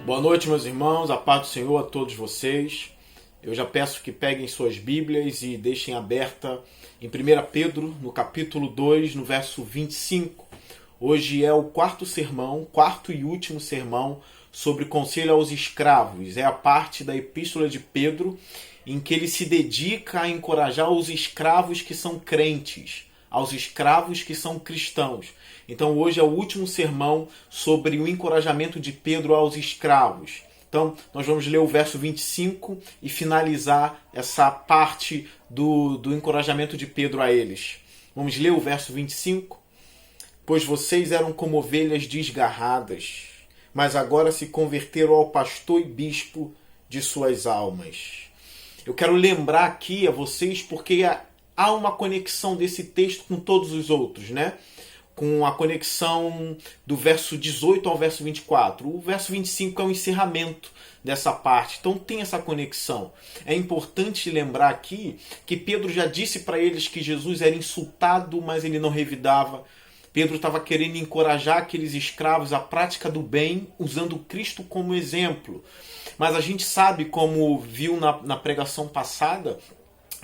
Boa noite, meus irmãos, a paz do Senhor a todos vocês. Eu já peço que peguem suas Bíblias e deixem aberta em 1 Pedro, no capítulo 2, no verso 25. Hoje é o quarto e último sermão sobre conselho aos escravos. É a parte da Epístola de Pedro em que ele se dedica a encorajar os escravos que são crentes, aos escravos que são cristãos. Então hoje é o último sermão sobre o encorajamento de Pedro aos escravos. Então nós vamos ler o verso 25 e finalizar essa parte do encorajamento de Pedro a eles. Vamos ler o verso 25? Pois vocês eram como ovelhas desgarradas, mas agora se converteram ao pastor e bispo de suas almas. Eu quero lembrar aqui a vocês porque há uma conexão desse texto com todos os outros, né? Com a conexão do verso 18 ao verso 24. O verso 25 é o encerramento dessa parte, então tem essa conexão. É importante lembrar aqui que Pedro já disse para eles que Jesus era insultado, mas ele não revidava. Pedro estava querendo encorajar aqueles escravos à prática do bem, usando Cristo como exemplo. Mas a gente sabe, como viu na pregação passada,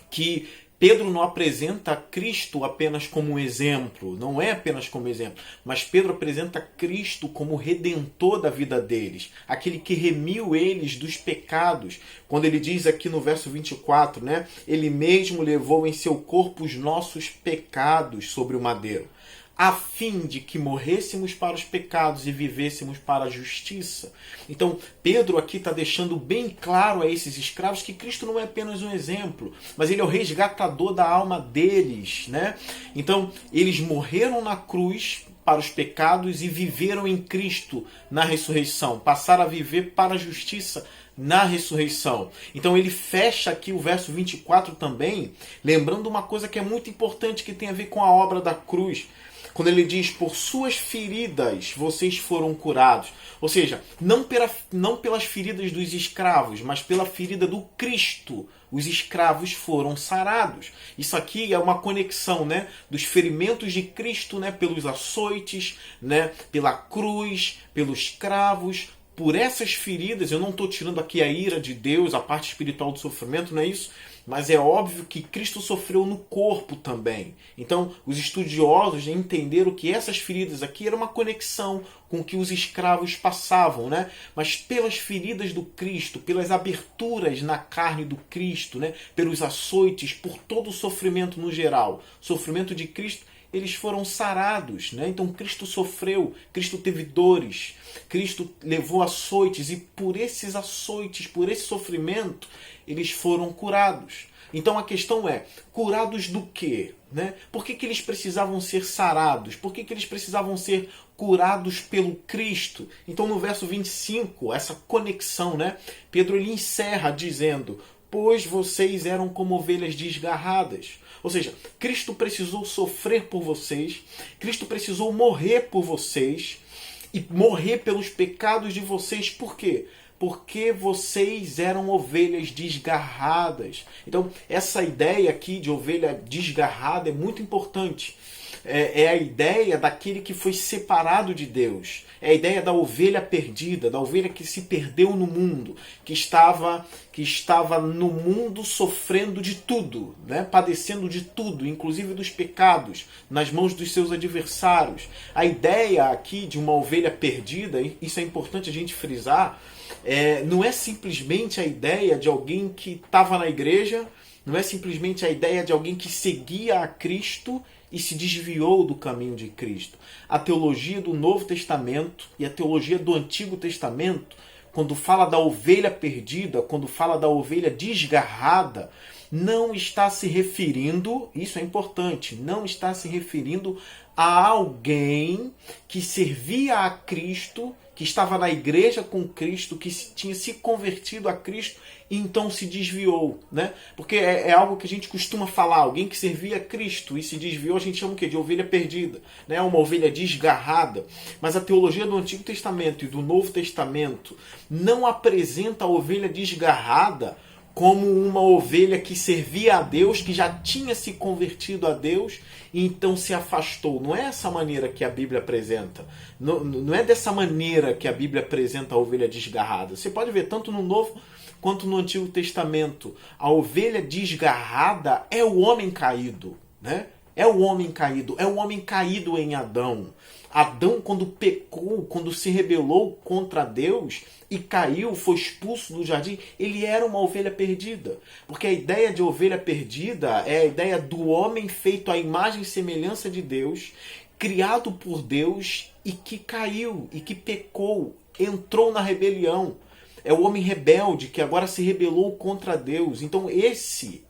que Pedro não apresenta Cristo apenas como um exemplo, não é apenas como exemplo, mas Pedro apresenta Cristo como redentor da vida deles, aquele que remiu eles dos pecados. Quando ele diz aqui no verso 24, né, ele mesmo levou em seu corpo os nossos pecados sobre o madeiro, a fim de que morrêssemos para os pecados e vivêssemos para a justiça. Então, Pedro aqui está deixando bem claro a esses escravos que Cristo não é apenas um exemplo, mas ele é o resgatador da alma deles, né? Então, eles morreram na cruz para os pecados e viveram em Cristo na ressurreição, passaram a viver para a justiça na ressurreição. Então ele fecha aqui o verso 24 também, lembrando uma coisa que é muito importante, que tem a ver com a obra da cruz. Quando ele diz, por suas feridas vocês foram curados. Ou seja, não pelas feridas dos escravos, mas pela ferida do Cristo. Os escravos foram sarados. Isso aqui é uma conexão, né, dos ferimentos de Cristo, né, pelos açoites, né, pela cruz, pelos cravos. Por essas feridas, eu não estou tirando aqui a ira de Deus, a parte espiritual do sofrimento, não é isso? Mas é óbvio que Cristo sofreu no corpo também. Então, os estudiosos entenderam que essas feridas aqui eram uma conexão com o que os escravos passavam, né? Mas pelas feridas do Cristo, pelas aberturas na carne do Cristo, né? Pelos açoites, por todo o sofrimento no geral, sofrimento de Cristo, eles foram sarados, né? Então Cristo sofreu, Cristo teve dores, Cristo levou açoites e por esses açoites, por esse sofrimento, eles foram curados. Então a questão é, curados do quê? Né? Por que eles precisavam ser sarados? Por que eles precisavam ser curados pelo Cristo? Então no verso 25, essa conexão, né? Pedro ele encerra dizendo, pois vocês eram como ovelhas desgarradas. Ou seja, Cristo precisou sofrer por vocês, Cristo precisou morrer por vocês e morrer pelos pecados de vocês. Por quê? Porque vocês eram ovelhas desgarradas. Então, essa ideia aqui de ovelha desgarrada é muito importante. É a ideia daquele que foi separado de Deus. É a ideia da ovelha perdida, da ovelha que se perdeu no mundo, que estava no mundo sofrendo de tudo, né? Padecendo de tudo, inclusive dos pecados, nas mãos dos seus adversários. A ideia aqui de uma ovelha perdida, isso é importante a gente frisar, não é simplesmente a ideia de alguém que estava na igreja, não é simplesmente a ideia de alguém que seguia a Cristo e se desviou do caminho de Cristo. A teologia do Novo Testamento e a teologia do Antigo Testamento, quando fala da ovelha perdida, quando fala da ovelha desgarrada, não está se referindo, isso é importante, não está se referindo a alguém que servia a Cristo, que estava na igreja com Cristo, que tinha se convertido a Cristo e então se desviou, né? Porque é algo que a gente costuma falar, alguém que servia a Cristo e se desviou, a gente chama o quê? De ovelha perdida, né? Uma ovelha desgarrada. Mas a teologia do Antigo Testamento e do Novo Testamento não apresenta a ovelha desgarrada como uma ovelha que servia a Deus, que já tinha se convertido a Deus e então se afastou. Não é essa maneira que a Bíblia apresenta. Não é dessa maneira que a Bíblia apresenta a ovelha desgarrada. Você pode ver tanto no Novo quanto no Antigo Testamento. A ovelha desgarrada é o homem caído, né? É o homem caído, é o homem caído em Adão. Adão, quando pecou, quando se rebelou contra Deus e caiu, foi expulso do jardim, ele era uma ovelha perdida. Porque a ideia de ovelha perdida é a ideia do homem feito à imagem e semelhança de Deus, criado por Deus e que caiu, e que pecou, entrou na rebelião. É o homem rebelde que agora se rebelou contra Deus. Então esse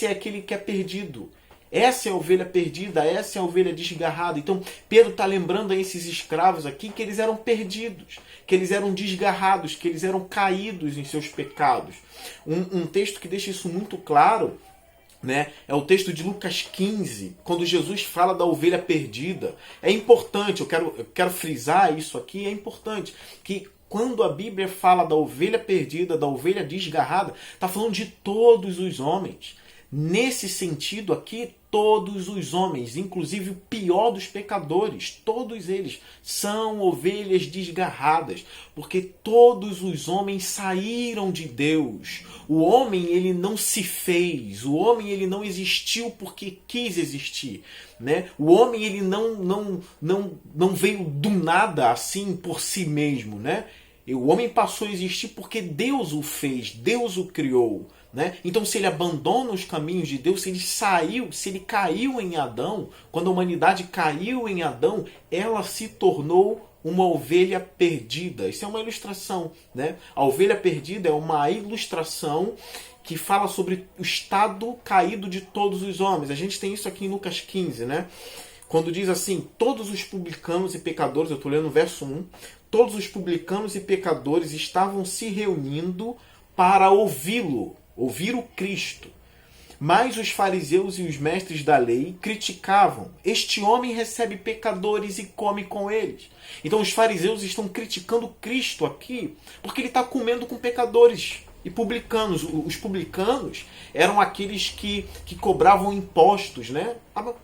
é aquele que é perdido. Essa é a ovelha perdida, essa é a ovelha desgarrada. Então, Pedro está lembrando a esses escravos aqui que eles eram perdidos, que eles eram desgarrados, que eles eram caídos em seus pecados. Um texto que deixa isso muito claro, né, é o texto de Lucas 15, quando Jesus fala da ovelha perdida. É importante, eu quero frisar isso aqui, é importante, que quando a Bíblia fala da ovelha perdida, da ovelha desgarrada, está falando de todos os homens. Nesse sentido aqui, todos os homens, inclusive o pior dos pecadores, todos eles são ovelhas desgarradas, porque todos os homens saíram de Deus. O homem, ele não se fez, o homem, ele não existiu porque quis existir, né? O homem, ele não veio do nada assim por si mesmo, né? O homem passou a existir porque Deus o fez, Deus o criou. Né? Então, se ele abandona os caminhos de Deus, se ele caiu em Adão, quando a humanidade caiu em Adão, ela se tornou uma ovelha perdida. Isso é uma ilustração, né? A ovelha perdida é uma ilustração que fala sobre o estado caído de todos os homens. A gente tem isso aqui em Lucas 15, né? Quando diz assim, todos os publicanos e pecadores, eu estou lendo o verso 1, todos os publicanos e pecadores estavam se reunindo para ouvi-lo, ouvir o Cristo. Mas os fariseus e os mestres da lei criticavam. Este homem recebe pecadores e come com eles. Então os fariseus estão criticando Cristo aqui porque ele está comendo com pecadores e publicanos. Os publicanos eram aqueles que cobravam impostos, né?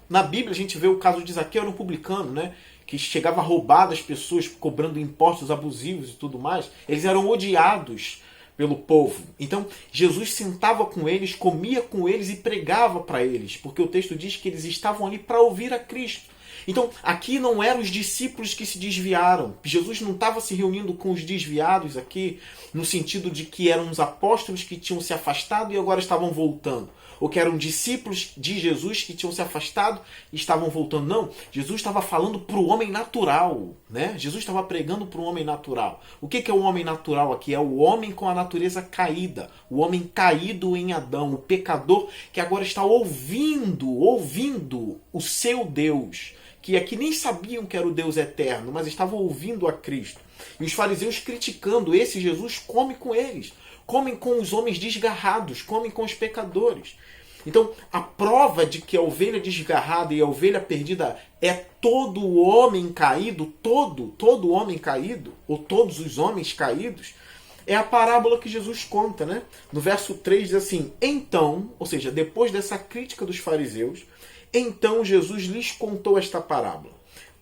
Na Bíblia a gente vê o caso de Zaqueu, era um publicano, né? Que chegava a roubar das pessoas cobrando impostos abusivos e tudo mais. Eles eram odiados pelo povo. Então, Jesus sentava com eles, comia com eles e pregava para eles, porque o texto diz que eles estavam ali para ouvir a Cristo. Então, aqui não eram os discípulos que se desviaram. Jesus não estava se reunindo com os desviados aqui, no sentido de que eram os apóstolos que tinham se afastado e agora estavam voltando. Ou que eram discípulos de Jesus que tinham se afastado e estavam voltando. Não, Jesus estava falando para o homem natural, né? Jesus estava pregando para o homem natural. O que é o homem natural aqui? É o homem com a natureza caída, o homem caído em Adão, o pecador que agora está ouvindo o seu Deus, que aqui nem sabiam que era o Deus eterno, mas estavam ouvindo a Cristo. E os fariseus criticando esse Jesus, come com eles, comem com os homens desgarrados, comem com os pecadores. Então, a prova de que a ovelha desgarrada e a ovelha perdida é todo o homem caído, todo homem caído, ou todos os homens caídos, é a parábola que Jesus conta, né? No verso 3 diz assim, então, ou seja, depois dessa crítica dos fariseus, então Jesus lhes contou esta parábola.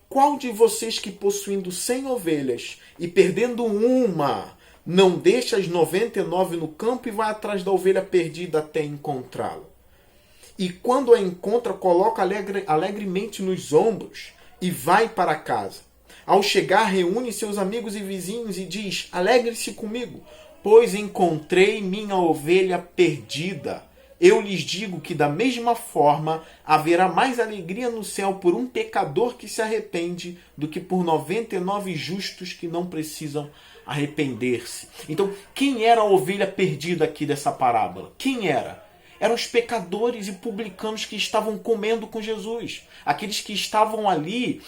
Qual de vocês que possuindo 100 ovelhas e perdendo uma, não deixa as 99 no campo e vai atrás da ovelha perdida até encontrá-la? E quando a encontra, coloca alegremente nos ombros e vai para casa. Ao chegar, reúne seus amigos e vizinhos e diz, alegre-se comigo, pois encontrei minha ovelha perdida. Eu lhes digo que da mesma forma haverá mais alegria no céu por um pecador que se arrepende do que por 99 justos que não precisam arrepender-se. Então, quem era a ovelha perdida aqui dessa parábola? Quem era? Eram os pecadores e publicanos que estavam comendo com Jesus. Aqueles que estavam ali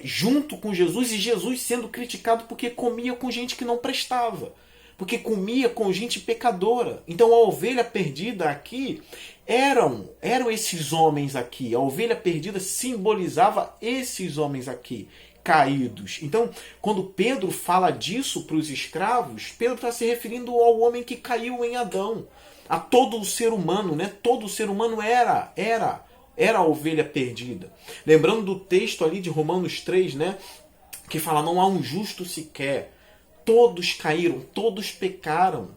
junto com Jesus e Jesus sendo criticado porque comia com gente que não prestava. Porque comia com gente pecadora. Então a ovelha perdida aqui eram esses homens aqui. A ovelha perdida simbolizava esses homens aqui, caídos. Então, quando Pedro fala disso para os escravos, Pedro está se referindo ao homem que caiu em Adão, a todo o ser humano, né? Todo o ser humano era a ovelha perdida. Lembrando do texto ali de Romanos 3, né? Que fala, não há um justo sequer. Todos caíram, todos pecaram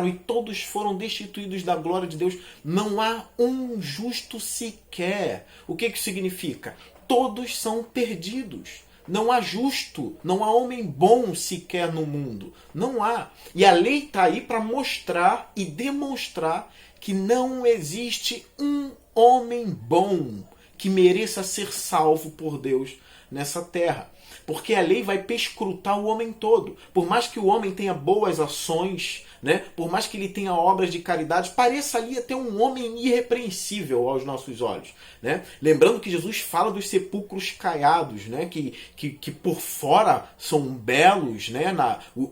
e todos foram destituídos da glória de Deus. Não há um justo sequer. O que isso significa? Todos são perdidos. Não há justo, não há homem bom sequer no mundo. Não há. E a lei está aí para mostrar e demonstrar que não existe um homem bom que mereça ser salvo por Deus nessa terra. Porque a lei vai perscrutar o homem todo. Por mais que o homem tenha boas ações, né? Por mais que ele tenha obras de caridade, pareça ali até um homem irrepreensível aos nossos olhos, né? Lembrando que Jesus fala dos sepulcros caiados, né? Que por fora são belos, né?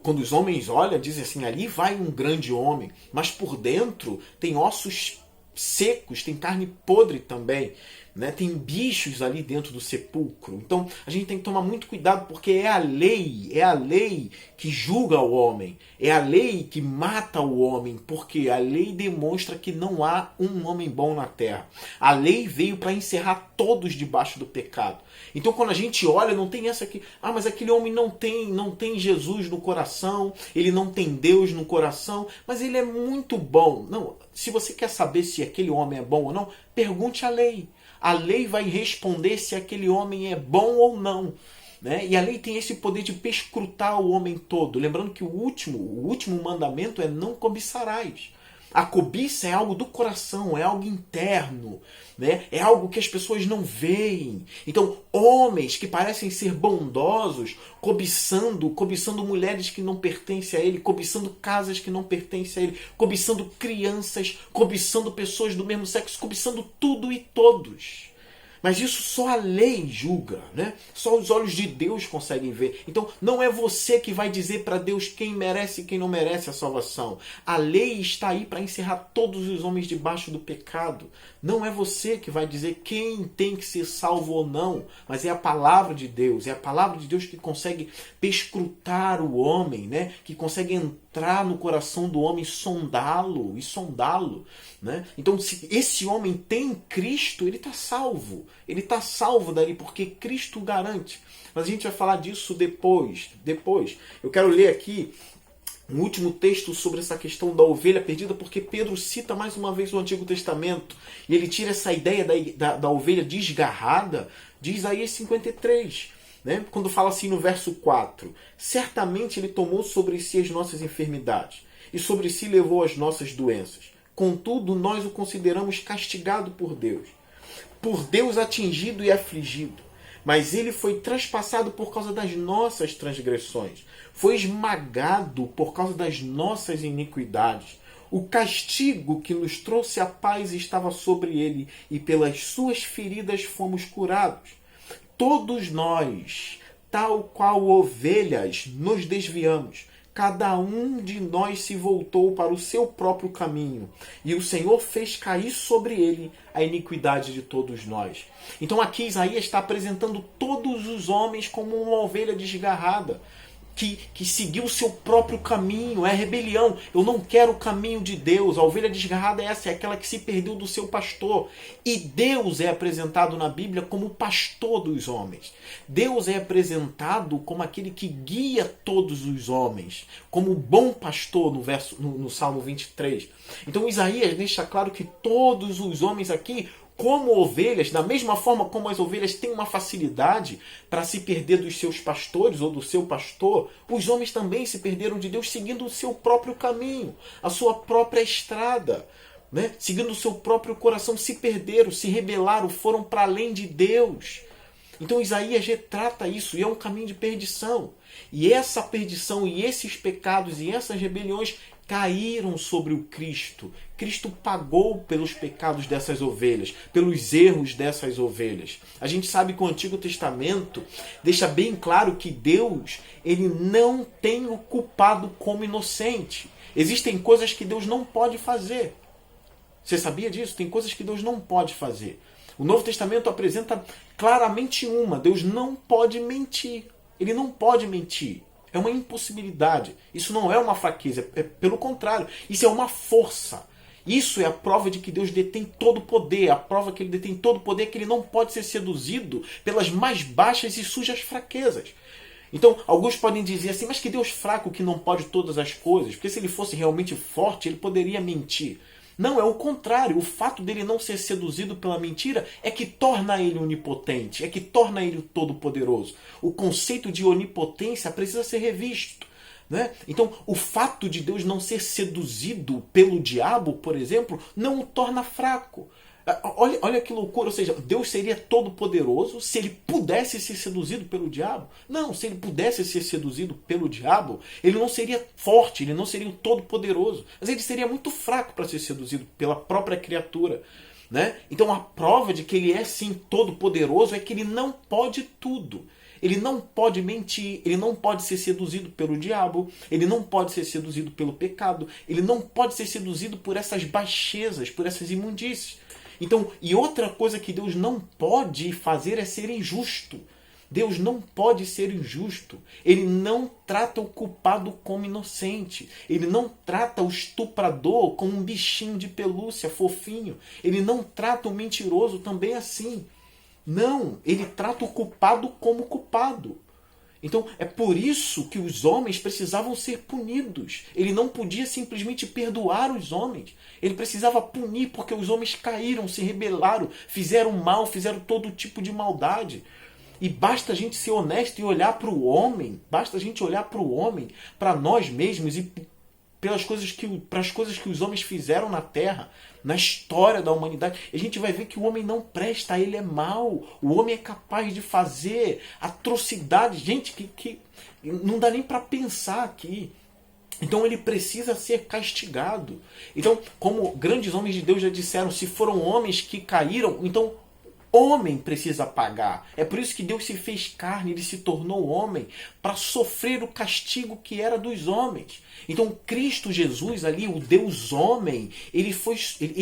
Quando os homens olham, dizem assim, ali vai um grande homem. Mas por dentro tem ossos secos, tem carne podre também. Né? Tem bichos ali dentro do sepulcro. Então a gente tem que tomar muito cuidado, porque é a lei que julga o homem, é a lei que mata o homem, porque a lei demonstra que não há um homem bom na terra. A lei veio para encerrar todos debaixo do pecado. Então quando a gente olha, não tem essa aqui, mas aquele homem não tem Jesus no coração, ele não tem Deus no coração, mas ele é muito bom. Não, se você quer saber se aquele homem é bom ou não, pergunte à lei. A lei vai responder se aquele homem é bom ou não. Né? E a lei tem esse poder de perscrutar o homem todo. Lembrando que o último mandamento é não cobiçarás. A cobiça é algo do coração, é algo interno, né? É algo que as pessoas não veem. Então, homens que parecem ser bondosos, cobiçando mulheres que não pertencem a ele, cobiçando casas que não pertencem a ele, cobiçando crianças, cobiçando pessoas do mesmo sexo, cobiçando tudo e todos. Mas isso só a lei julga, né? Só os olhos de Deus conseguem ver. Então não é você que vai dizer para Deus quem merece e quem não merece a salvação. A lei está aí para encerrar todos os homens debaixo do pecado. Não é você que vai dizer quem tem que ser salvo ou não, mas é a palavra de Deus. É a palavra de Deus que consegue perscrutar o homem, né? Que consegue entrar no coração do homem, sondá-lo. Né? Então, se esse homem tem Cristo, ele está salvo. Ele está salvo dali, porque Cristo garante. Mas a gente vai falar disso depois. Eu quero ler aqui um último texto sobre essa questão da ovelha perdida, porque Pedro cita mais uma vez o Antigo Testamento. E ele tira essa ideia da ovelha desgarrada de Isaías 53. Né? Quando fala assim no verso 4. Certamente ele tomou sobre si as nossas enfermidades, e sobre si levou as nossas doenças. Contudo, nós o consideramos castigado por Deus atingido e afligido. Mas ele foi traspassado por causa das nossas transgressões, foi esmagado por causa das nossas iniquidades. O castigo que nos trouxe a paz estava sobre ele, e pelas suas feridas fomos curados. Todos nós, tal qual ovelhas, nos desviamos. Cada um de nós se voltou para o seu próprio caminho, e o Senhor fez cair sobre ele a iniquidade de todos nós. Então aqui Isaías está apresentando todos os homens como uma ovelha desgarrada, que seguiu o seu próprio caminho, é rebelião. Eu não quero o caminho de Deus. A ovelha desgarrada é essa, é aquela que se perdeu do seu pastor. E Deus é apresentado na Bíblia como o pastor dos homens. Deus é apresentado como aquele que guia todos os homens, como o bom pastor no Salmo 23. Então Isaías deixa claro que todos os homens aqui, como ovelhas, da mesma forma como as ovelhas têm uma facilidade para se perder dos seus pastores ou do seu pastor, os homens também se perderam de Deus seguindo o seu próprio caminho, a sua própria estrada, né? Seguindo o seu próprio coração, se perderam, se rebelaram, foram para além de Deus. Então Isaías retrata isso, e é um caminho de perdição. E essa perdição, e esses pecados, e essas rebeliões caíram sobre o Cristo. Cristo pagou pelos pecados dessas ovelhas, pelos erros dessas ovelhas. A gente sabe que o Antigo Testamento deixa bem claro que Deus, ele não tem o culpado como inocente. Existem coisas que Deus não pode fazer. Você sabia disso? Tem coisas que Deus não pode fazer. O Novo Testamento apresenta claramente Deus não pode mentir. Ele não pode mentir. É uma impossibilidade. Isso não é uma fraqueza, é pelo contrário. Isso é uma força. Isso é a prova de que Deus detém todo o poder. A prova que ele detém todo o poder é que ele não pode ser seduzido pelas mais baixas e sujas fraquezas. Então, alguns podem dizer assim, mas que Deus fraco que não pode todas as coisas? Porque se ele fosse realmente forte, ele poderia mentir. Não, é o contrário. O fato dele não ser seduzido pela mentira é que torna ele onipotente, é que torna ele todo-poderoso. O conceito de onipotência precisa ser revisto. Né? Então, o fato de Deus não ser seduzido pelo diabo, por exemplo, não o torna fraco. Olha que loucura, ou seja, Deus seria todo poderoso se ele pudesse ser seduzido pelo diabo? Não, se ele pudesse ser seduzido pelo diabo, ele não seria forte, ele não seria o todo poderoso, mas ele seria muito fraco para ser seduzido pela própria criatura. Né? Então a prova de que ele é sim todo poderoso é que ele não pode tudo. Ele não pode mentir, ele não pode ser seduzido pelo diabo, ele não pode ser seduzido pelo pecado, ele não pode ser seduzido por essas baixezas, por essas imundícies. Então, e outra coisa que Deus não pode fazer é ser injusto. Deus não pode ser injusto. Ele não trata o culpado como inocente. Ele não trata o estuprador como um bichinho de pelúcia, fofinho. Ele não trata o mentiroso também assim. Não, ele trata o culpado como culpado. Então é por isso que os homens precisavam ser punidos. Ele não podia simplesmente perdoar os homens. Ele precisava punir porque os homens caíram, se rebelaram, fizeram mal, fizeram todo tipo de maldade. E basta a gente ser honesto e olhar para o homem, basta a gente olhar para o homem, para nós mesmos e para as coisas que os homens fizeram na Terra, na história da humanidade, a gente vai ver que o homem não presta, ele é mau. O homem é capaz de fazer atrocidades, gente, que não dá nem para pensar aqui. Então ele precisa ser castigado. Então, como grandes homens de Deus já disseram, se foram homens que caíram, então homem precisa pagar. É por isso que Deus se fez carne, ele se tornou homem para sofrer o castigo que era dos homens. Então Cristo Jesus ali, o Deus homem, ele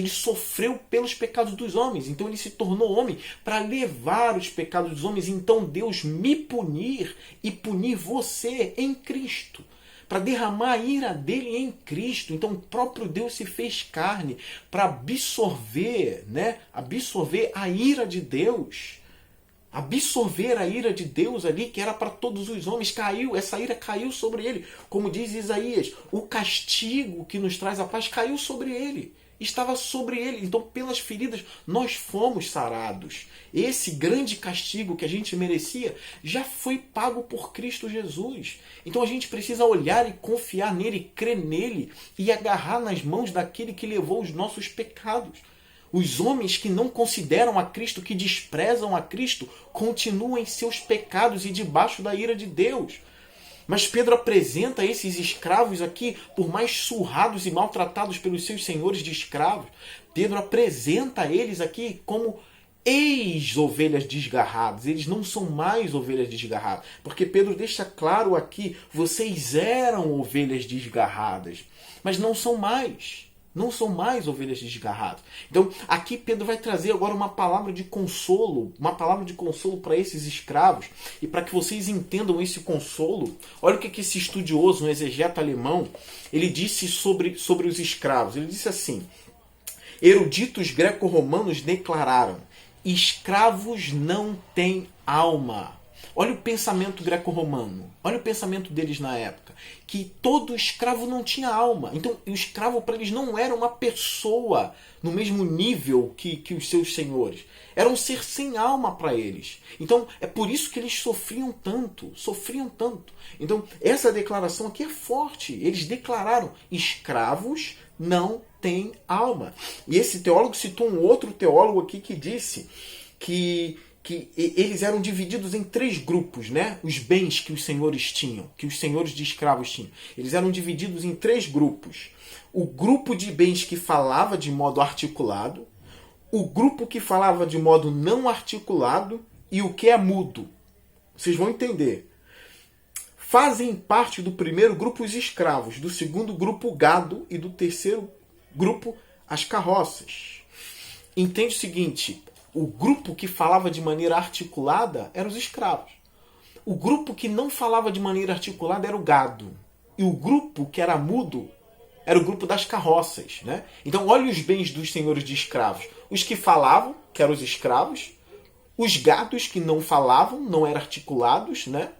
sofreu pelos pecados dos homens. Então ele se tornou homem para levar os pecados dos homens. Então Deus me punir e punir você em Cristo, para derramar a ira dele em Cristo. Então o próprio Deus se fez carne para absorver, né? Absorver a ira de Deus. Absorver a ira de Deus ali, que era para todos os homens. Essa ira caiu sobre ele. Como diz Isaías, o castigo que nos traz a paz caiu sobre ele. Estava sobre ele. Então pelas feridas nós fomos sarados. Esse grande castigo que a gente merecia já foi pago por Cristo Jesus. Então a gente precisa olhar e confiar nele, crer nele e agarrar nas mãos daquele que levou os nossos pecados. Os homens que não consideram a Cristo, que desprezam a Cristo, continuam em seus pecados e debaixo da ira de Deus. Mas Pedro apresenta esses escravos aqui, por mais surrados e maltratados pelos seus senhores de escravos, Pedro apresenta eles aqui como ex-ovelhas desgarradas. Eles não são mais ovelhas desgarradas. Porque Pedro deixa claro aqui, vocês eram ovelhas desgarradas, mas não são mais. Não são mais ovelhas desgarradas. Então, aqui Pedro vai trazer agora uma palavra de consolo para esses escravos. E para que vocês entendam esse consolo, olha o que esse estudioso, um exegeta alemão, ele disse sobre os escravos. Ele disse assim: eruditos greco-romanos declararam: escravos não têm alma. Olha o pensamento greco-romano. Olha o pensamento deles na época. Que todo escravo não tinha alma. Então, o escravo para eles não era uma pessoa no mesmo nível que os seus senhores. Era um ser sem alma para eles. Então, é por isso que eles sofriam tanto. Sofriam tanto. Então, essa declaração aqui é forte. Eles declararam: escravos não têm alma. E esse teólogo citou um outro teólogo aqui que disse que eles eram divididos em 3 grupos, né? Os bens que os senhores tinham, que os senhores de escravos tinham. Eles eram divididos em 3 grupos. O grupo de bens que falava de modo articulado, o grupo que falava de modo não articulado e o que é mudo. Vocês vão entender. Fazem parte do primeiro grupo os escravos, do segundo grupo o gado e do terceiro grupo as carroças. Entende o seguinte: O grupo que falava de maneira articulada eram os escravos. O grupo que não falava de maneira articulada era o gado. E o grupo que era mudo era o grupo das carroças, né? Então, olha os bens dos senhores de escravos. Os que falavam, que eram os escravos. Os gados que não falavam, não eram articulados, né?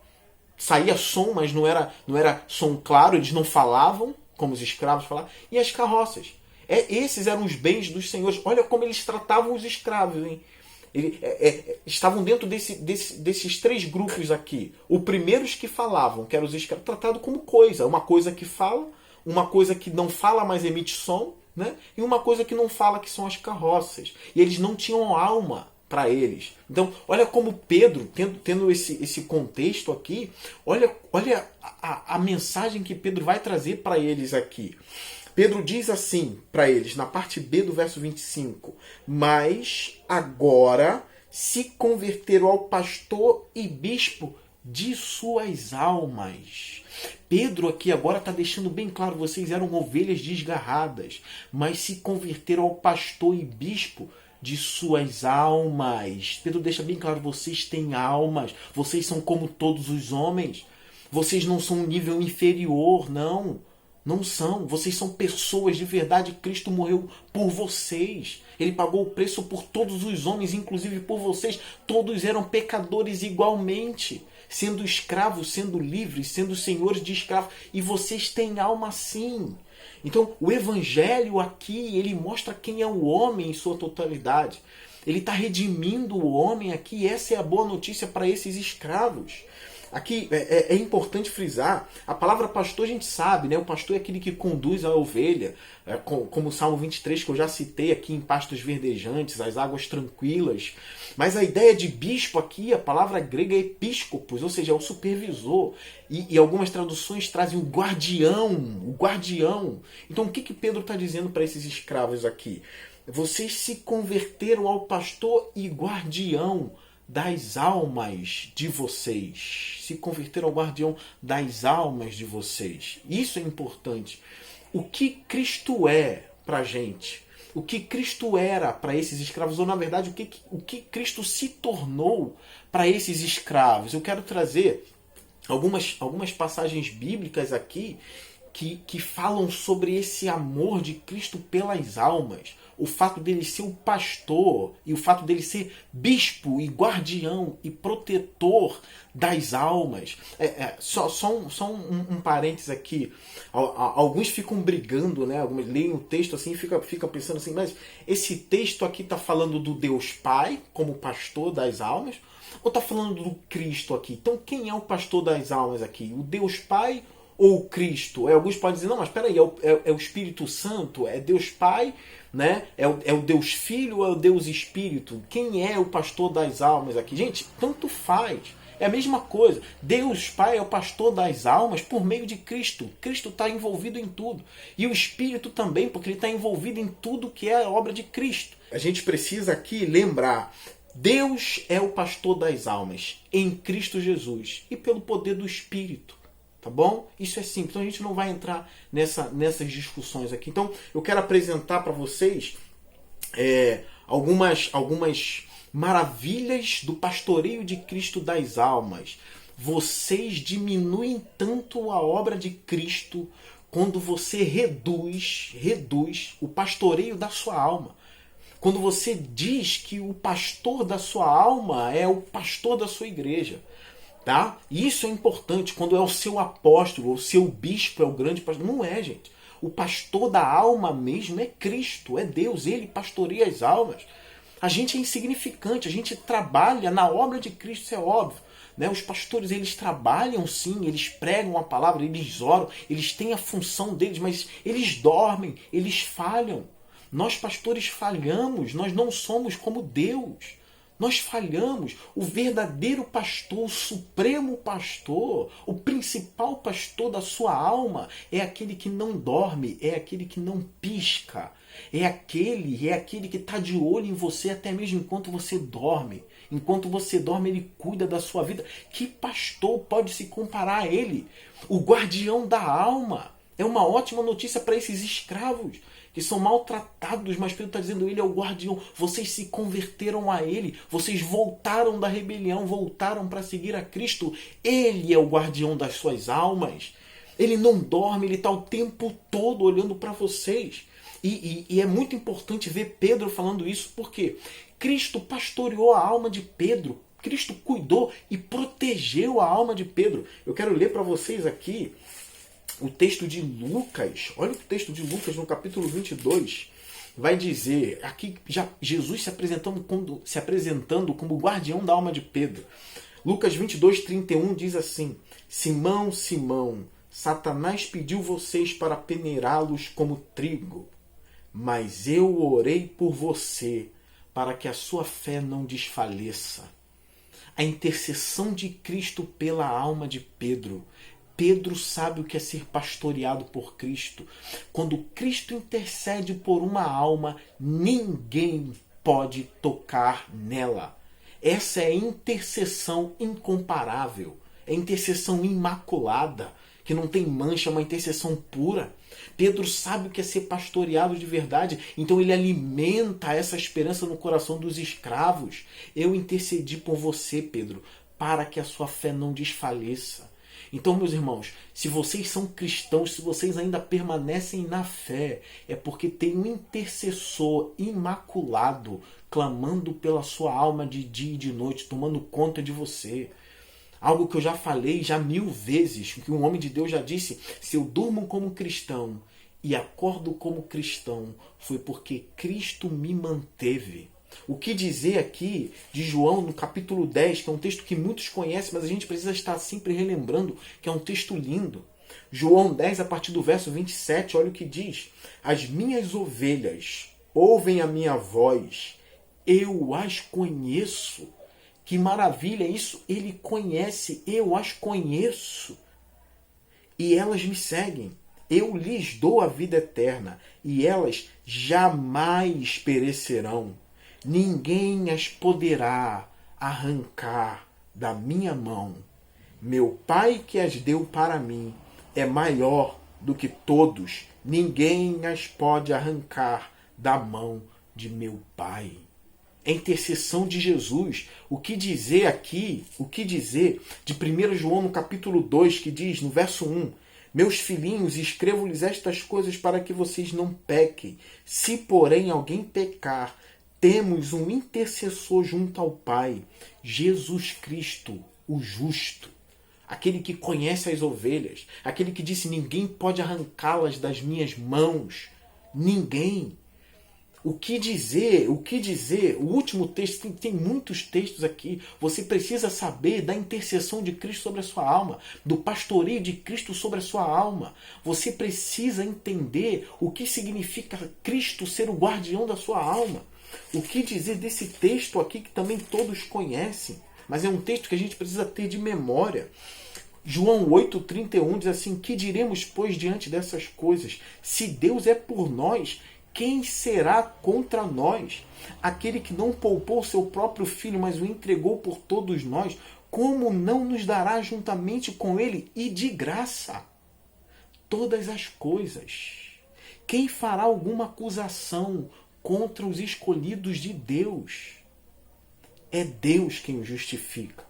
Saía som, mas não era som claro, eles não falavam, como os escravos falavam. E as carroças. Esses eram os bens dos senhores. Olha como eles tratavam os escravos, hein? Estavam dentro desses três grupos aqui. O primeiro, os que falavam, que eram os escravos, tratado como coisa. Uma coisa que fala, uma coisa que não fala, mas emite som, né? E uma coisa que não fala, que são as carroças. E eles não tinham alma para eles. Então, olha como Pedro, tendo esse contexto aqui, olha a mensagem que Pedro vai trazer para eles aqui. Pedro diz assim para eles, na parte B do verso 25, mas agora se converteram ao pastor e bispo de suas almas. Pedro aqui agora está deixando bem claro, vocês eram ovelhas desgarradas, mas se converteram ao pastor e bispo de suas almas. Pedro deixa bem claro, vocês têm almas, vocês são como todos os homens, vocês não são um nível inferior, não. Não são. Vocês são pessoas de verdade. Cristo morreu por vocês. Ele pagou o preço por todos os homens, inclusive por vocês. Todos eram pecadores igualmente. Sendo escravos, sendo livres, sendo senhores de escravos. E vocês têm alma sim. Então, o Evangelho aqui, ele mostra quem é o homem em sua totalidade. Ele está redimindo o homem aqui. Essa é a boa notícia para esses escravos. Aqui é importante frisar, a palavra pastor a gente sabe, né? O pastor é aquele que conduz a ovelha, como o Salmo 23 que eu já citei aqui, em pastos verdejantes, as águas tranquilas. Mas a ideia de bispo aqui, a palavra grega é episcopos, ou seja, é o supervisor. E algumas traduções trazem o guardião. Então o que Pedro está dizendo para esses escravos aqui? Vocês se converteram ao pastor e guardião das almas de vocês. Se converteram ao guardião das almas de vocês. Isso é importante. O que Cristo é para a gente? O que Cristo era para esses escravos? Ou, na verdade, o que Cristo se tornou para esses escravos? Eu quero trazer algumas passagens bíblicas aqui que falam sobre esse amor de Cristo pelas almas. O fato dele ser o pastor e o fato dele ser bispo e guardião e protetor das almas. Só um parênteses aqui. Alguns ficam brigando, né? Alguns leem o texto assim e ficam pensando assim, mas esse texto aqui está falando do Deus Pai como pastor das almas? Ou está falando do Cristo aqui? Então quem é o pastor das almas aqui? O Deus Pai ou o Cristo? Alguns podem dizer, não, mas espera aí, é o Espírito Santo? É Deus Pai? Né? É o Deus Filho ou é o Deus Espírito? Quem é o pastor das almas aqui? Gente, tanto faz. É a mesma coisa. Deus Pai é o pastor das almas por meio de Cristo. Cristo está envolvido em tudo. E o Espírito também, porque ele está envolvido em tudo que é a obra de Cristo. A gente precisa aqui lembrar, Deus é o pastor das almas em Cristo Jesus e pelo poder do Espírito. Tá bom? Isso é simples. Então a gente não vai entrar nessas discussões aqui. Então eu quero apresentar para vocês algumas maravilhas do pastoreio de Cristo das almas. Vocês diminuem tanto a obra de Cristo quando você reduz o pastoreio da sua alma. Quando você diz que o pastor da sua alma é o pastor da sua igreja. Tá? Isso é importante quando é o seu apóstolo, o seu bispo é o grande pastor. Não é, gente. O pastor da alma mesmo é Cristo, é Deus. Ele pastoreia as almas. A gente é insignificante, a gente trabalha na obra de Cristo, isso é óbvio. Né? Os pastores, eles trabalham sim, eles pregam a palavra, eles oram, eles têm a função deles, mas eles dormem, eles falham. Nós pastores falhamos, nós não somos como Deus. Nós falhamos. O verdadeiro pastor, o supremo pastor, o principal pastor da sua alma é aquele que não dorme, é aquele que não pisca, é aquele que está de olho em você até mesmo enquanto você dorme. Enquanto você dorme, ele cuida da sua vida. Que pastor pode se comparar a ele? O guardião da alma. É uma ótima notícia para esses escravos. que são maltratados, mas Pedro está dizendo, ele é o guardião. Vocês se converteram a ele, vocês voltaram da rebelião, voltaram para seguir a Cristo. Ele é o guardião das suas almas. Ele não dorme, ele está o tempo todo olhando para vocês. E é muito importante ver Pedro falando isso, porque Cristo pastoreou a alma de Pedro. Cristo cuidou e protegeu a alma de Pedro. Eu quero ler para vocês aqui o texto de Lucas. Olha o texto de Lucas no capítulo 22. Vai dizer, aqui já Jesus se apresentando como guardião da alma de Pedro. Lucas 22, 31 diz assim: Simão, Simão, Satanás pediu vocês para peneirá-los como trigo, mas eu orei por você, para que a sua fé não desfaleça. A intercessão de Cristo pela alma de Pedro. Pedro sabe o que é ser pastoreado por Cristo. Quando Cristo intercede por uma alma, ninguém pode tocar nela. Essa é intercessão incomparável. É intercessão imaculada, que não tem mancha, é uma intercessão pura. Pedro sabe o que é ser pastoreado de verdade, então ele alimenta essa esperança no coração dos escravos. Eu intercedi por você, Pedro, para que a sua fé não desfaleça. Então, meus irmãos, se vocês são cristãos, se vocês ainda permanecem na fé, é porque tem um intercessor imaculado clamando pela sua alma de dia e de noite, tomando conta de você. Algo que eu já falei já 1000 vezes, que um homem de Deus já disse: se eu durmo como cristão e acordo como cristão, foi porque Cristo me manteve. O que dizer aqui de João no capítulo 10, que é um texto que muitos conhecem, mas a gente precisa estar sempre relembrando, que é um texto lindo. João 10, a partir do verso 27, olha o que diz: as minhas ovelhas ouvem a minha voz, eu as conheço. Que maravilha isso! Ele conhece, eu as conheço. E elas me seguem. Eu lhes dou a vida eterna, e elas jamais perecerão. Ninguém as poderá arrancar da minha mão. Meu Pai que as deu para mim é maior do que todos. Ninguém as pode arrancar da mão de meu Pai. A intercessão de Jesus. O que dizer aqui, o que dizer de 1 João no capítulo 2, que diz no verso 1: meus filhinhos, escrevo-lhes estas coisas para que vocês não pequem. Se, porém, alguém pecar, temos um intercessor junto ao Pai, Jesus Cristo, o justo. Aquele que conhece as ovelhas, aquele que disse: ninguém pode arrancá-las das minhas mãos. Ninguém. O que dizer? O último texto, tem muitos textos aqui. Você precisa saber da intercessão de Cristo sobre a sua alma, do pastoreio de Cristo sobre a sua alma. Você precisa entender o que significa Cristo ser o guardião da sua alma. O que dizer desse texto aqui que também todos conhecem, mas é um texto que a gente precisa ter de memória. João 8,31 diz assim: que diremos, pois, diante dessas coisas? Se Deus é por nós, quem será contra nós? Aquele que não poupou seu próprio filho, mas o entregou por todos nós, como não nos dará juntamente com ele e de graça todas as coisas? Quem fará alguma acusação contra os escolhidos de Deus? É Deus quem os justifica.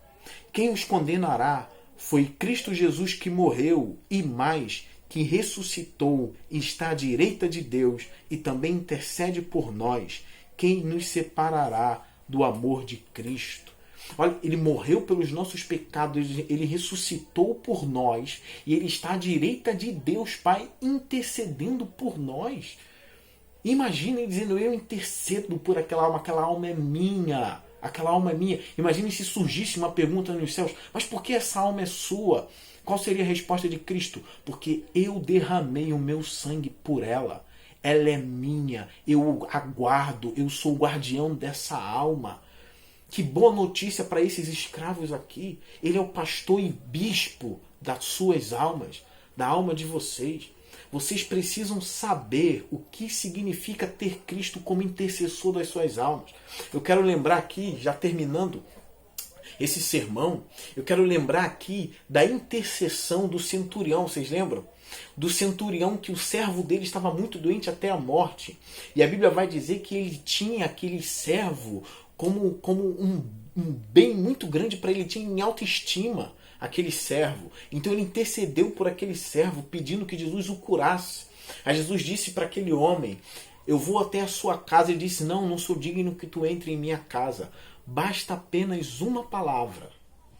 Quem os condenará? Foi Cristo Jesus que morreu e mais, que ressuscitou e está à direita de Deus e também intercede por nós. Quem nos separará do amor de Cristo? Olha, ele morreu pelos nossos pecados, ele ressuscitou por nós e ele está à direita de Deus Pai intercedendo por nós. Imaginem dizendo: eu intercedo por aquela alma é minha. Aquela alma é minha. Imagine se surgisse uma pergunta nos céus: mas por que essa alma é sua? Qual seria a resposta de Cristo? Porque eu derramei o meu sangue por ela. Ela é minha. Eu aguardo. Eu sou o guardião dessa alma. Que boa notícia para esses escravos aqui. Ele é o pastor e bispo das suas almas, da alma de vocês. Vocês precisam saber o que significa ter Cristo como intercessor das suas almas. Eu quero lembrar aqui, já terminando esse sermão, eu quero lembrar aqui da intercessão do centurião. Vocês lembram? do centurião, que o servo dele estava muito doente até a morte. E a Bíblia vai dizer que ele tinha aquele servo como um bem muito grande para ele, tinha em autoestima aquele servo. Então ele intercedeu por aquele servo, pedindo que Jesus o curasse. Aí Jesus disse para aquele homem: eu vou até a sua casa. Ele disse: não sou digno que tu entre em minha casa. Basta apenas uma palavra.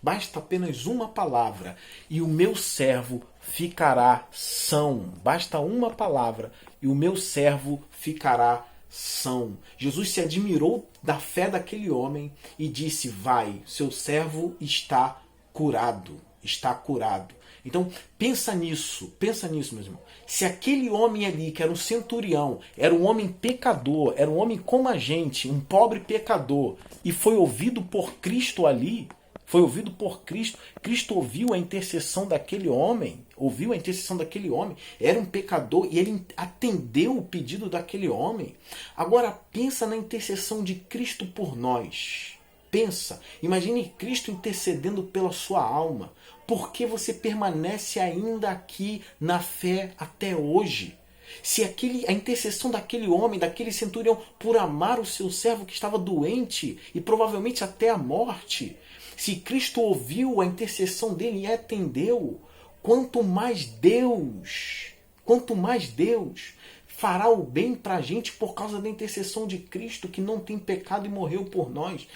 Basta apenas uma palavra e o meu servo ficará são. Basta uma palavra e o meu servo ficará são. Jesus se admirou da fé daquele homem e disse: vai, seu servo está curado. Está curado. Então, pensa nisso, meu irmão. Se aquele homem ali, que era um centurião, era um homem pecador, era um homem como a gente, um pobre pecador, e foi ouvido por Cristo ali, foi ouvido por Cristo, Cristo ouviu a intercessão daquele homem, era um pecador e ele atendeu o pedido daquele homem. Agora pensa na intercessão de Cristo por nós. Pensa, imagine Cristo intercedendo pela sua alma. Por que você permanece ainda aqui na fé até hoje? Se a intercessão daquele homem, daquele centurião, por amar o seu servo que estava doente e provavelmente até a morte, se Cristo ouviu a intercessão dele e atendeu, quanto mais Deus fará o bem para a gente por causa da intercessão de Cristo, que não tem pecado e morreu por nós.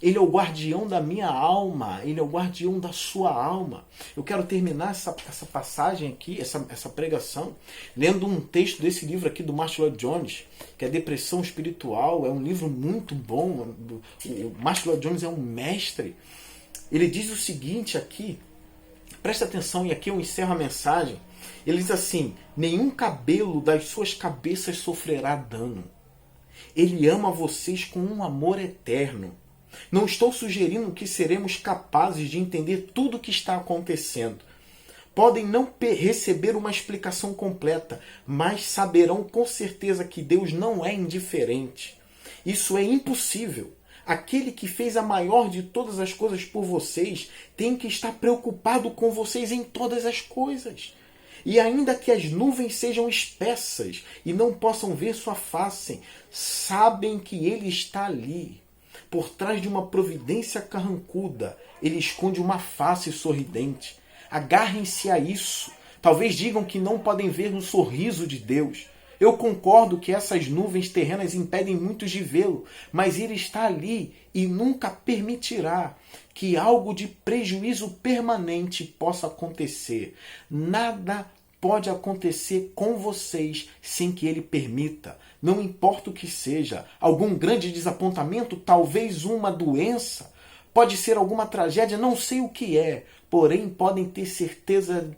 Ele é o guardião da minha alma, ele é o guardião da sua alma. Eu quero terminar essa passagem aqui, essa pregação, lendo um texto desse livro aqui do Martyn Lloyd-Jones, que é Depressão Espiritual. É um livro muito bom. O Martyn Lloyd-Jones é um mestre. Ele diz o seguinte aqui, presta atenção, e aqui eu encerro a mensagem. Ele diz assim: nenhum cabelo das suas cabeças sofrerá dano. Ele ama vocês com um amor eterno. Não estou sugerindo que seremos capazes de entender tudo o que está acontecendo. Podem não receber uma explicação completa, mas saberão com certeza que Deus não é indiferente. Isso é impossível. Aquele que fez a maior de todas as coisas por vocês tem que estar preocupado com vocês em todas as coisas. E ainda que as nuvens sejam espessas e não possam ver sua face, sabem que Ele está ali. Por trás de uma providência carrancuda, Ele esconde uma face sorridente. Agarrem-se a isso. Talvez digam que não podem ver o sorriso de Deus. Eu concordo que essas nuvens terrenas impedem muitos de vê-lo, mas Ele está ali e nunca permitirá que algo de prejuízo permanente possa acontecer. Nada pode acontecer com vocês sem que Ele permita. Não importa o que seja, algum grande desapontamento, talvez uma doença, pode ser alguma tragédia, não sei o que é, porém podem ter certeza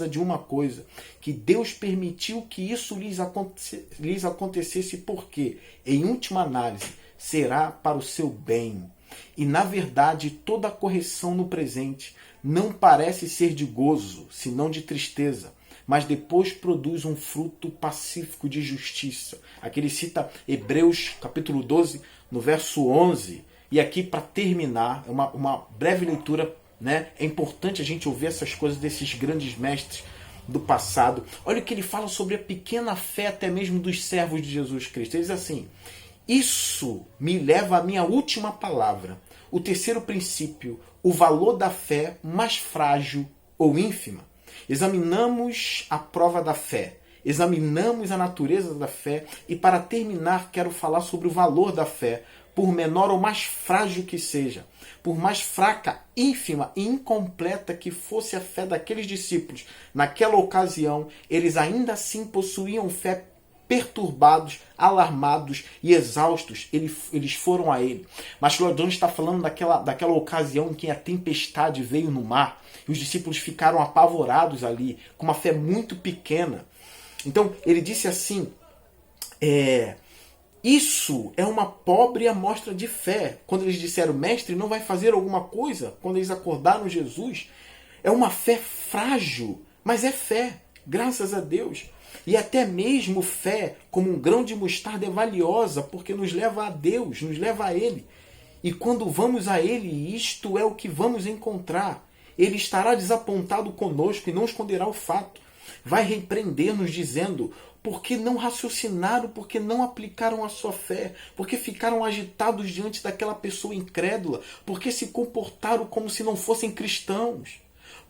de uma coisa, que Deus permitiu que isso lhes acontecesse porque, em última análise, será para o seu bem. E, na verdade, toda a correção no presente não parece ser de gozo, senão de tristeza, mas depois produz um fruto pacífico de justiça. Aqui ele cita Hebreus capítulo 12, no verso 11. E aqui, para terminar, é uma breve leitura, né? É importante a gente ouvir essas coisas desses grandes mestres do passado. Olha o que ele fala sobre a pequena fé até mesmo dos servos de Jesus Cristo. Ele diz assim: isso me leva à minha última palavra. O terceiro princípio, o valor da fé mais frágil ou ínfima. Examinamos a prova da fé, examinamos a natureza da fé e, para terminar, quero falar sobre o valor da fé, por menor ou mais frágil que seja, por mais fraca, ínfima e incompleta que fosse a fé daqueles discípulos. Naquela ocasião, eles ainda assim possuíam fé. Perturbados, alarmados e exaustos, eles foram a ele. Mas Lloyd-Jones está falando daquela ocasião em que a tempestade veio no mar e os discípulos ficaram apavorados ali, com uma fé muito pequena. Então ele disse assim: isso é uma pobre amostra de fé. Quando eles disseram: mestre, não vai fazer alguma coisa? Quando eles acordaram Jesus, é uma fé frágil, mas é fé, graças a Deus. E até mesmo fé, como um grão de mostarda, é valiosa, porque nos leva a Deus, nos leva a Ele. E quando vamos a Ele, isto é o que vamos encontrar. Ele estará desapontado conosco e não esconderá o fato. Vai repreender-nos dizendo: porque não raciocinaram, porque não aplicaram a sua fé, porque ficaram agitados diante daquela pessoa incrédula, porque se comportaram como se não fossem cristãos.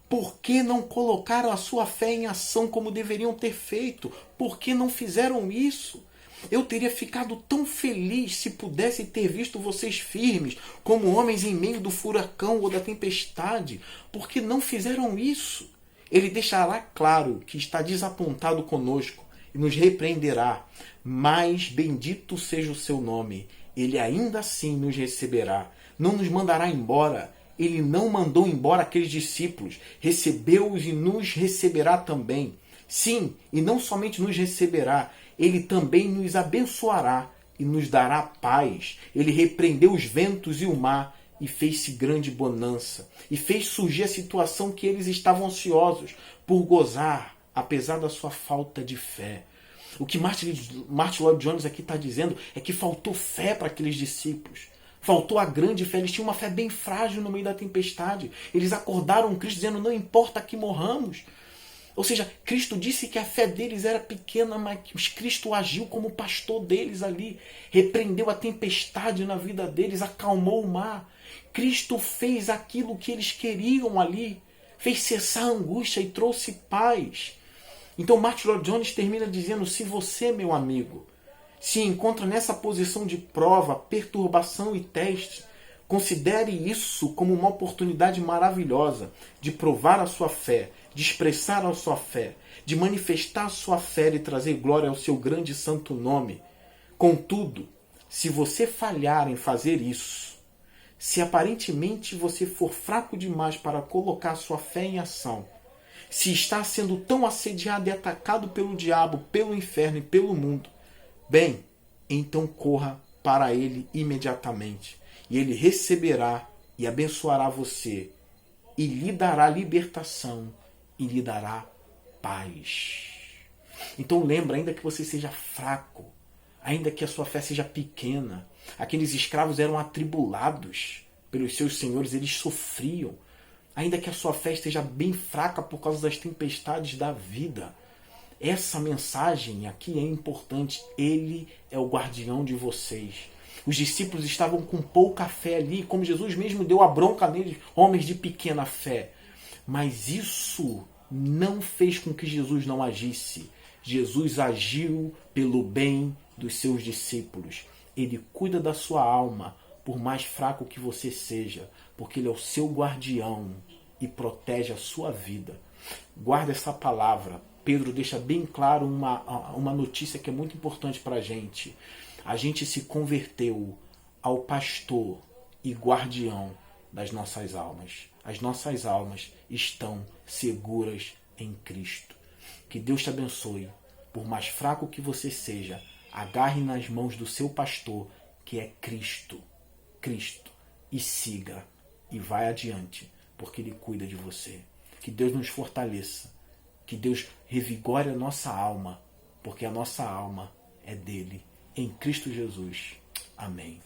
Por que não colocaram a sua fé em ação como deveriam ter feito? Por que não fizeram isso? Eu teria ficado tão feliz se pudesse ter visto vocês firmes, como homens em meio do furacão ou da tempestade. Por que não fizeram isso? Ele deixará claro que está desapontado conosco e nos repreenderá. Mas bendito seja o seu nome. Ele ainda assim nos receberá. Não nos mandará embora. Ele não mandou embora aqueles discípulos. Recebeu-os e nos receberá também. Sim, e não somente nos receberá, ele também nos abençoará e nos dará paz. Ele repreendeu os ventos e o mar e fez-se grande bonança. E fez surgir a situação que eles estavam ansiosos por gozar, apesar da sua falta de fé. O que Martin Lloyd-Jones aqui está dizendo é que faltou fé para aqueles discípulos. Faltou a grande fé. Eles tinham uma fé bem frágil no meio da tempestade. Eles acordaram Cristo dizendo: não importa que morramos. Ou seja, Cristo disse que a fé deles era pequena, mas Cristo agiu como pastor deles ali. Repreendeu a tempestade na vida deles, acalmou o mar. Cristo fez aquilo que eles queriam ali. Fez cessar a angústia e trouxe paz. Então Martin Lloyd-Jones termina dizendo: se você, meu amigo, se encontra nessa posição de prova, perturbação e teste, considere isso como uma oportunidade maravilhosa de provar a sua fé, de expressar a sua fé, de manifestar a sua fé e trazer glória ao seu grande e santo nome. Contudo, se você falhar em fazer isso, se aparentemente você for fraco demais para colocar sua fé em ação, se está sendo tão assediado e atacado pelo diabo, pelo inferno e pelo mundo, bem, então corra para ele imediatamente. E ele receberá e abençoará você, e lhe dará libertação, e lhe dará paz. Então lembra, ainda que você seja fraco, ainda que a sua fé seja pequena, aqueles escravos eram atribulados pelos seus senhores, eles sofriam. Ainda que a sua fé esteja bem fraca por causa das tempestades da vida, essa mensagem aqui é importante. Ele é o guardião de vocês. Os discípulos estavam com pouca fé ali, como Jesus mesmo deu a bronca neles, homens de pequena fé. Mas isso não fez com que Jesus não agisse. Jesus agiu pelo bem dos seus discípulos. Ele cuida da sua alma, por mais fraco que você seja, porque ele é o seu guardião e protege a sua vida. Guarda essa palavra. Pedro deixa bem claro uma notícia que é muito importante para a gente. A gente se converteu ao pastor e guardião das nossas almas. As nossas almas estão seguras em Cristo. Que Deus te abençoe. Por mais fraco que você seja, agarre nas mãos do seu pastor, que é Cristo. Cristo. E siga. E vai adiante, porque Ele cuida de você. Que Deus nos fortaleça. Que Deus revigore a nossa alma, porque a nossa alma é dele. Em Cristo Jesus. Amém.